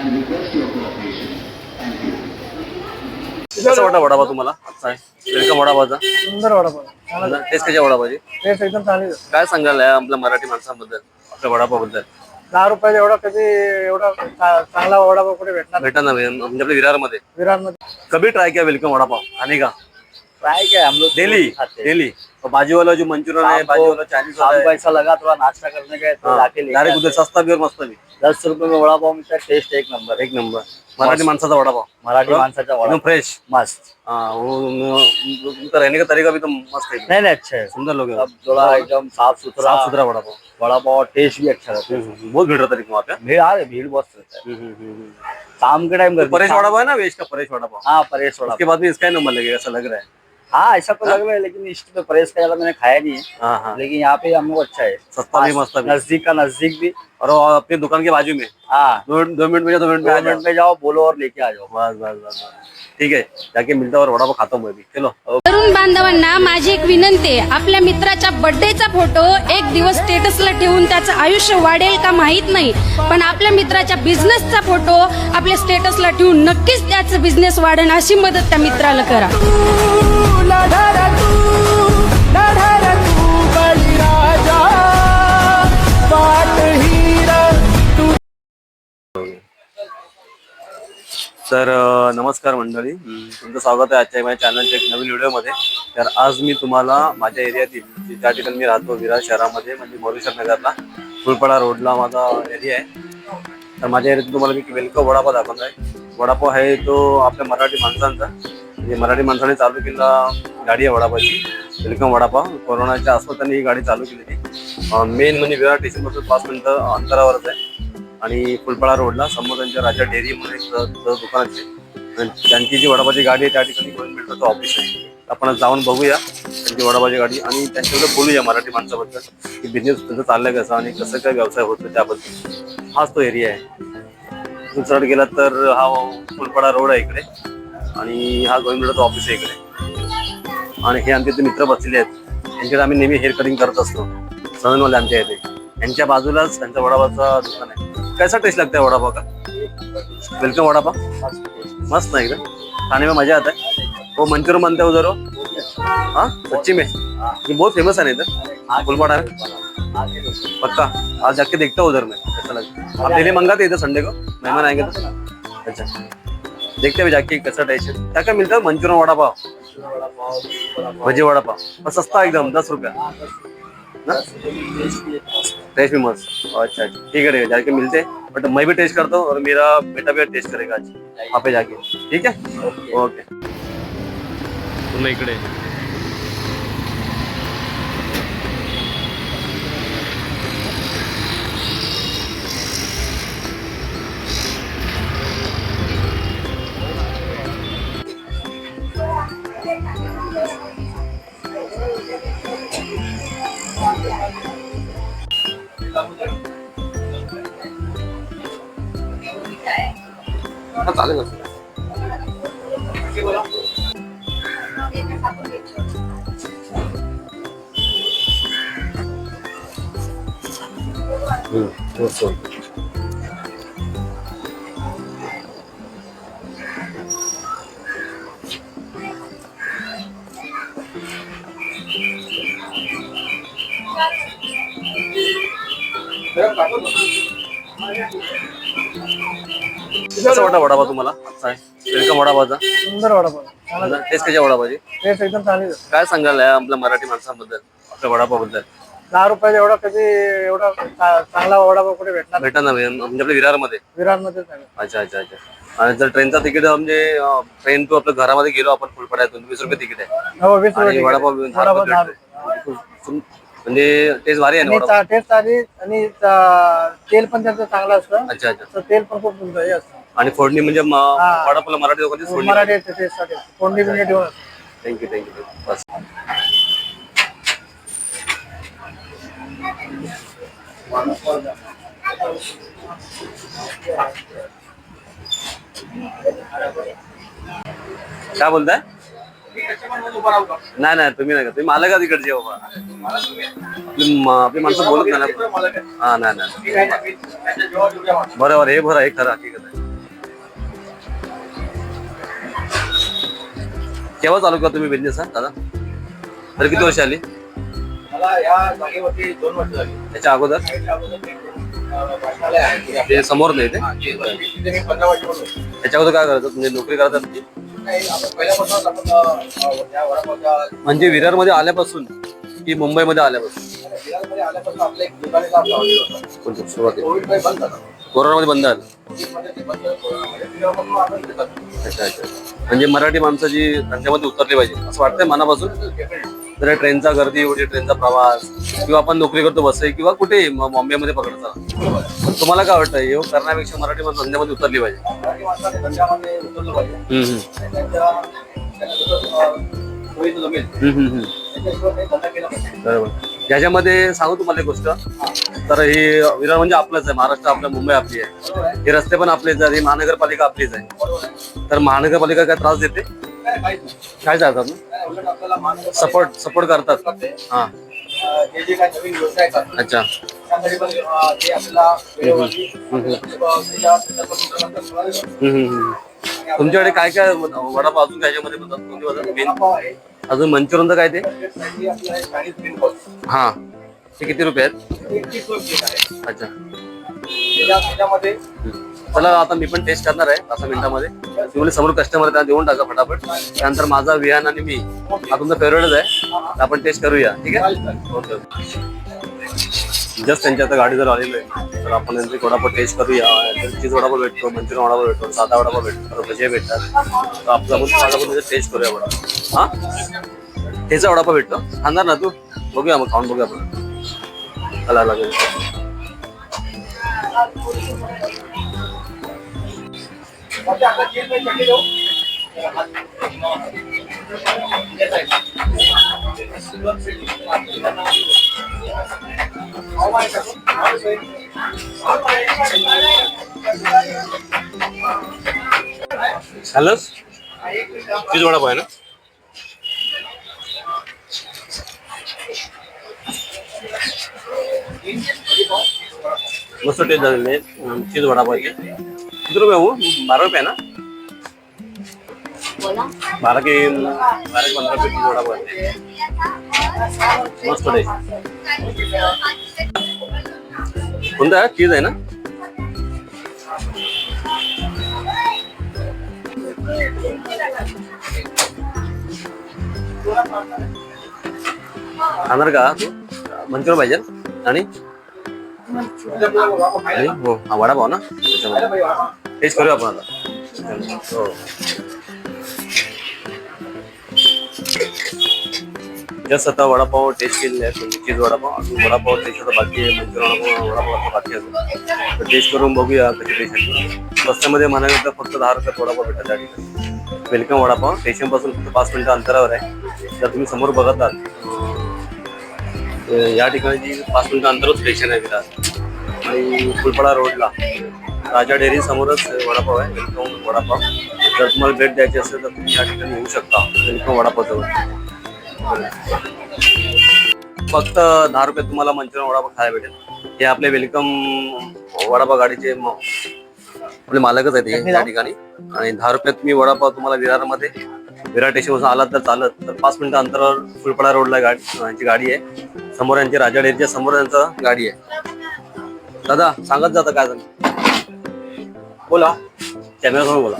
कसा वाटा वडापाव तुम्हाला? वेलकम वडापावचा. सुंदर वडापाव. टेस्ट कशा वडापावची? टेस्ट एकदम चांगली. काय सांगाल या आपल्या मराठी माणसांबद्दल, आपल्या वडापावबद्दल? 10 रुपयाला एवढा कधी एवढा चांगला वडापाव कुठे भेटणार? भेटा ना म्हणजे आपल्या विरारमध्ये. विरारमध्ये कभी ट्राय किया वेलकम वडापाव खाने का? ट्राई क्या हम लोग डेली डेली तो बाजू वाला जो मंचूरियन है, बाजू वाला चाइनीज शाम को वाला ऐसा लगा थोड़ा नाश्ता करने गए तो जाके लेके डायरेक्ट उधर सस्ता भी और मस्त भी. 10 रुपए में वड़ा पाव मिलता है, टेस्ट एक नंबर. एक नंबर मराठी माणसाचा वडापाव. मराठी माणसाचा वड़ा एकदम फ्रेश. मस्त. हाँ वो उनका रहने का तरीका भी तो मस्त है. नहीं नहीं अच्छा है, सुंदर लोग हैं. सब थोड़ा एकदम साफ सुथरा वडापाव. वड़ा पाव. टेस्ट भी अच्छा रहता है. बहुत भीड़ रहता है वहाँ पे. भीड़ आ रही, भीड़ बहुत रहता है शाम के टाइम. परेश वडापाव है ना, वेज का परेश वडापाव. हाँ परेश वड़ा. उसके बाद भी इसका ही नंबर लगेगा ऐसा लग रहा है. हाँ ऐसा तो लग रहा है, लेकिन इस पे परेश का ज्यादा मैंने खाया नहीं है. हाँ हाँ. लेकिन यहाँ पे हम लोग अच्छा है, सस्ता भी मस्त भी. नजदीक का नजदीक भी. और वो अपनी दुकान के बाजू में. हाँ 2 मिनट में 2 मिनट 2 मिनट में जाओ, बोलो और लेके आ जाओ. बस बस बस. ठीक है, जाके मिलता और वडापाव खाता हूँ मैं भी. चलो. तरुण बांधवांना माझी एक विनंती आहे, आपल्या मित्राच्या बर्थडेचा फोटो एक दिवस स्टेटसला ठेवून त्याचं आयुष्य वाढेल का माहित नाही, पण आपल्या मित्राच्या बिझनेसचा फोटो आपल्या स्टेटसला ठेवून नक्कीच त्याचं बिझनेस वाढेल अशी मदत त्या मित्राला करा. तर नमस्कार मंडळी, तुमचं स्वागत आहे आजच्या माझ्या चॅनलच्या एक नवीन व्हिडिओमध्ये. तर आज मी तुम्हाला माझ्या एरियातील, ज्या ठिकाणी मी राहतो विरार शहरामध्ये, म्हणजे मोरेश्वर नगरला फुलपाडा रोडला माझा एरिया आहे. तर माझ्या एरियात तुम्हाला मी वेलकम वडापाव दाखवत आहे. वडापाव आहे तो आपल्या मराठी माणसांचा, म्हणजे मराठी माणसाने चालू केलेला गाडी आहे वडापावची, वेलकम वडापाव. कोरोनाच्या आसपास त्यांनी ही गाडी चालू केलेली. मेन म्हणजे विरार स्टेशनपासून 5 मिनिटं अंतरावरच आहे आणि फुलपाडा रोडला समोर त्यांच्या राजा डेअरी म्हणून एक दुकान आहे. त्यांची जी वडापावची गाडी आहे त्या ठिकाणी गोविंद मिल्टरचं ऑफिस आहे. आपण जाऊन बघूया त्यांची वडापावची गाडी आणि त्यांच्याबद्दल बोलूया मराठी माणसाबद्दल, की बिझनेस त्यांचं चाललंय कसं आणि कसं काय व्यवसाय होतो त्याबद्दल. हाच तो एरिया आहे. दुसरा गेला तर हा फुलपाडा रोड आहे इकडे आणि हा गोविंद मिल्टरचं ऑफिस आहे इकडे. आणि हे आमचे ते मित्र बसलेले आहेत, त्यांच्याकडे आम्ही नेहमी हेअर कटिंग करत असतो. सणवाले आमच्या इथे, यांच्या बाजूलाच त्यांचा वडापावचा दुकान आहे. कैसा टेस्ट लगता है वडापाव का? वेलकम वडापाव मस्त है एकदम, खाने में मजा आता है. वो मंचूरियन बनता है उधर हो? हाँ सच्ची में ये बहुत फेमस है ना इधर फुलपाड़ा में. पक्का आज जाके देखता हूँ उधर में कैसा लगता है. आप डेली मंगाते इधर संडे को मेहमान आएंगे तो? अच्छा देखते हैं जाके कैसा टेस्ट. क्या क्या मिलता है? मंचूरियन वडापाव, भजी वडापाव, बस सस्ता एकदम 10 रुपया ना. टेस्ट भी मस्त. अच्छा ठीक है, जाके मिलते हैं. बट मैं भी टेस्ट करता हूँ और मेरा बेटा भी टेस्ट करेगा आज वहाँ पे जाके. ठीक है ओके. तुम इकडे चालेल ना. कसा वाटा वडापाव तुम्हाला? वेलकम वडापावचा. सुंदर वडापाव. टेस्ट कशा वडापावची? टेस्ट एकदम चांगली. काय सांगाल या आपल्या मराठी माणसांबद्दल, आपल्या वडापावबद्दल? 10 रुपयाला एवढा कधी एवढा चांगला वडापाव कुठे भेटणार? भेटा ना म्हणजे आपल्या विरारमध्ये. विरारमध्ये. अच्छा अच्छा अच्छा. आणि जर ट्रेनचा तिकीट म्हणजे ट्रेन टू आपल्या घरामध्ये गेलो आपण फुलपाड्यातून 20 रुपये तिकीट आहे. हो 20 आणि रुपये. वडापाव 10 रुपये. म्हणजे टेस्ट भारी आहे ना वडापाव. टेस्ट आली आणि तेल पण त्यांचं चांगलं असतं. अच्छा अच्छा. तर तेल पण खूप हे असतं. आणि फोडणी म्हणजे वडापावला मराठी लोकांची फोडणी. मराठी टेस्टसाठी फोडणी बिडणी ठेवून. Thank you thank you. बस काय बोलताय? नाही नाही तुम्ही नाही का, तुम्ही मला का तिकडचे बाबा, आपली माणसं बोलत नाही ना. हा नाही नाही बरोबर, हे बरं, हे खरं हकीकत आहे. केव्हा चालू केला तुम्ही बिझनेस हा दादा? तर किती वर्ष आली? मला या जागेवरती 2 वर्ष झाली. त्याच्या अगोदर त्याच्या अगोदर मी, वाचनालय आहे. ते समोर नाही ते तिथे मी 15 वर्ष होतो. त्याच्या अगोदर काय करायचं? म्हणजे नोकरी करतात की नाही, आपण पहिल्यापासूनच आपण या वडापावच्या म्हणजे विरार मध्ये आल्यापासून की मुंबईमध्ये आल्यापासून? विरारमध्ये आल्यापासून आपलं एक दुकानाचा आपला हॉटेल होतं. कोणतं सुरुवाती कोविड काही बंद झालं. कोरोनामध्ये बंद झालं? कोविडमध्ये ते बंद झालं, कोरोनामध्ये. तेव्हापासून आपण इथे करतो. अच्छा अच्छा. म्हणजे मराठी माणसाची धंद्यामध्ये उतरली पाहिजे असं वाटतंय मनापासून? Definitely. जर ट्रेनचा गर्दी एवढी, ट्रेनचा प्रवास किंवा आपण नोकरी करतो बसही किंवा कुठेही बॉम्बेमध्ये पकडता, पण तुम्हाला काय वाटतं हे करण्यापेक्षा मराठी माणसं धंद्यामध्ये उतरली पाहिजे? मराठी माणसाने धंद्यामध्ये उतरलं पाहिजे. आणि त्यांना जसं सोयीचं जमेल त्याच्याशिवाय काही धंदा केला पाहिजे. बरोबर. याच्यामध्ये सांगू तुम्हाला एक गोष्ट, तर हे विरार म्हणजे आपलंच आहे, महाराष्ट्र आपलं, मुंबई आपली आहे, बरोबर आहे. हे रस्ते पण आपलेच आहेत, ही महानगरपालिका आपलीच आहे. बरोबर आहे. तर महानगरपालिका काय त्रास देते? काय काहीच नाही. काय चालतात काय उलट आपल्याला महानगरपालिका सपोर्ट करतात? करते. हा. जे काय नवीन योजना येतात अच्छा. त्यासाठी पण ते आपल्याला वेळोवेळी त्याच्यापासून तुमच्याकडे काय काय वडापाव अजून त्याच्यामध्ये बनतात? कोणते बनतात मेन? वडापाव आहे. अजून मंचुरियनचं काय ते? त्याच्यासाठी आपल्याला चायनीज ग्रीन बॉल हा. ते किती रुपये आहेत? 21 रुपये आहे. अच्छा. त्याच्यामध्ये चला आता मी पण टेस्ट करणार आहे 5 मिनिटामध्ये. तुम्हाला समोर कस्टमर त्यांना देऊन टाका फटाफट. त्यानंतर माझा विहान आणि मी हा तुमचा फेवरेटच आहे, तर आपण टेस्ट करूया. ठीक आहे? ओके. जस्ट त्यांच्या आता गाडी जर आलेलो आहे तर आपण त्यांचे वडापाव टेस्ट करूया. चीज वडापाव भेटतो, मंचुरियन वडापाव भेटतो, साधा वडापाव भेटतो, भजे भेटतात. तर आपण टेस्ट करूया वडापाव. हा, ठेचा वडापाव भेटतो, खाणार ना तू? बघूया मग, खाऊन बघूया आपण. चला लागेल. हॅलो, चीज वडापाव आहे ना? मस्त टेस्ट झालेले चीज वडापाव. किती रुपये हो? 12 रुपये ना? 12 की 15 रुपये चीज वडापाव आहे. मस्त टेस्ट. कोणता आहे? चीज आहे ना? खाणार का तू? मंचुरियन पाहिजे आणि हो, हा वडापाव ना, त्याच्यामध्ये टेस्ट करूया आपण आता. हो, जस्ट आता वडापाव टेस्ट केलेले आहे. चीज वडापाव, अजून वडापाव टेस्ट होता बाकी आहे, मंचुरियन वडापाव बाकी आहे. तर टेस्ट करून बघूया कशी टेस्ट आहे. रस्त्यामध्ये म्हणायला तर फक्त 10 रुपयात वडापाव भेटतात त्या ठिकाणी. वेलकम वडापाव स्टेशनपासून फक्त 5 मिनिटं अंतरावर आहे. तर तुम्ही समोर बघत आहात या ठिकाणी जी 5 मिनिटं अंतरावर स्टेशन आहे विरार. आणि फुलपाडा रोडला राजा डेअरी समोरच वडापाव आहे, वेलकम वडापाव. जर तुम्हाला भेट द्यायची असेल तर तुम्ही या ठिकाणी येऊ शकता वेलकम वडापाव जवळ. फक्त 10 रुपयात तुम्हाला मंचुरियन वडापाव खायला भेटेल. हे आपले वेलकम वडापाव गाडीचे आपले मालकच आहेत त्या ठिकाणी. आणि 10 रुपयात तुम्ही वडापाव तुम्हाला विरारमध्ये, विरार स्टेशनपासून आलात तर चालत तर 5 मिनिटं अंतरावर फुलपाडा रोडला यांची गाडी आहे. समोर यांची राजा डेअरीच्या समोर यांचं गाडी आहे. दादा सांगत जाता काय झालं? बोला, कॅमेरासमोर बोला.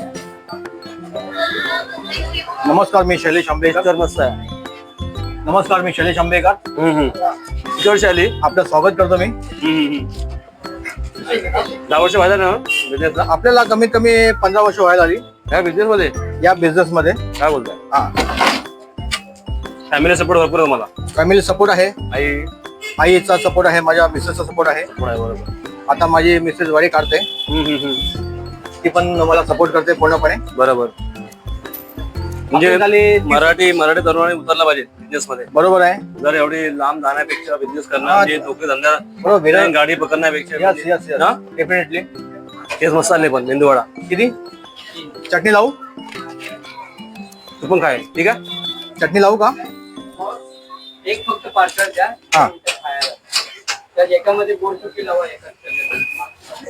नमस्कार, मी शैलेश आंबेकर. मस्त आहे. नमस्कार, मी शैलेश आंबेकर. किती वर्ष आली? आपलं स्वागत करतो मी. 10 वर्ष व्हायला ना बिझनेसला? आपल्याला कमीत कमी 15 वर्ष व्हायला आली या बिझनेस मध्ये. या बिझनेस मध्ये. काय बोलताय? हा, फॅमिली सपोर्ट भरपूर आहे तुम्हाला? फॅमिली सपोर्ट आहे, आई आईचा सपोर्ट आहे, माझ्या मिसेसचा सपोर्ट आहे. बरोबर. आता माझी मिसेस वारी काढते, ती पण मला सपोर्ट करते पूर्णपणे. बरोबर. म्हणजे मराठी तरुणांनी उतरला पाहिजे बिझनेस मध्ये. बरोबर आहे. जर एवढी लांब जाण्यापेक्षा बिझनेस करणं म्हणजे नोकरी धंदा बरोबर, गाडी पकडण्यापेक्षा. Yes yes yes, definitely. तेच मसाले पण मेंदूवडा किती चटणी लावू? तू पण खाय. ठीक आहे, चटणी लावू का? एक फक्त पार्सल द्या. हा, त्या एकामध्ये गोड सुकी लावा.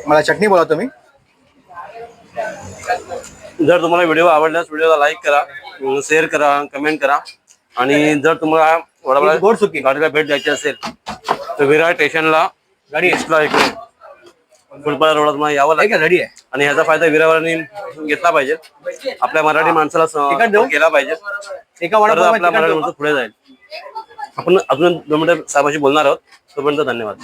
मला चटणी बोला तुम्ही. जर तुम्हाला व्हिडिओ आवडल्यास व्हिडिओला लाईक करा, शेअर करा, कमेंट करा. आणि जर तुम्हाला वडापाव गोड सुकी गाडीला भेट द्यायची असेल तर विरार स्टेशनला गाडी एक्सला इकडे फुलपाळा रोडला तुम्हाला यावं लागेल. रेडी आहे. आणि ह्याचा फायदा विरावारांनी घेतला पाहिजे. आपल्या मराठी माणसाला केला पाहिजे. एका तरच वडापाव आपला मराठी माणूस पुढे जाईल. आपण अजून 2 मिनिटं साहेबांशी बोलणार आहोत. तोपर्यंत धन्यवाद.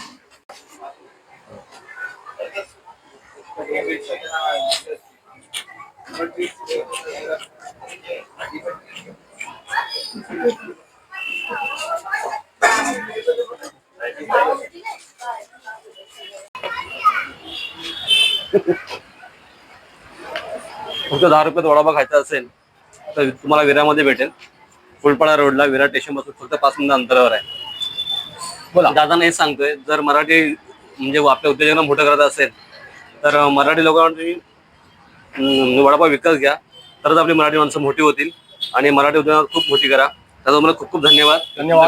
फक्त 10 रुपयात वडापाव खायचा असेल तर तुम्हाला विरामध्ये भेटेल. फुलपाडा रोडला विरार स्टेशन पासून फक्त 5 मिनिट अंतरावर आहे. बोला. दादा हेच सांगतोय, जर मराठी म्हणजे आपल्या उद्योजकांना मोठं करत असेल तर मराठी लोकांनी वडापाव विकत घ्या. तरच आपली मराठी माणसं मोठी होतील आणि मराठी उद्योगात खूप मोठी करा. त्याचा तुम्हाला खूप खूप धन्यवाद.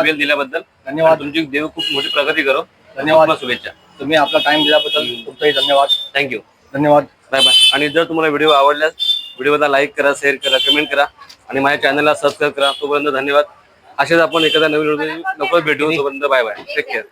वेळ दिल्याबद्दल धन्यवाद. तुमची देव खूप मोठी प्रगती करो. धन्यवाद. शुभेच्छा. तुम्ही आपला टाइम दिल्याबद्दल तुमचाही धन्यवाद. थँक्यू. धन्यवाद. Bye bye. आणि जर तुम्हाला व्हिडिओ आवडल्यास व्हिडिओला लाईक करा, शेअर करा, कमेंट करा आणि माझ्या चॅनलला सबस्क्राईब करा. तोपर्यंत धन्यवाद. असेच आपण एखाद्या नवीन व्हिडिओ लवकर भेटू. तोपर्यंत बाय बाय. Take care.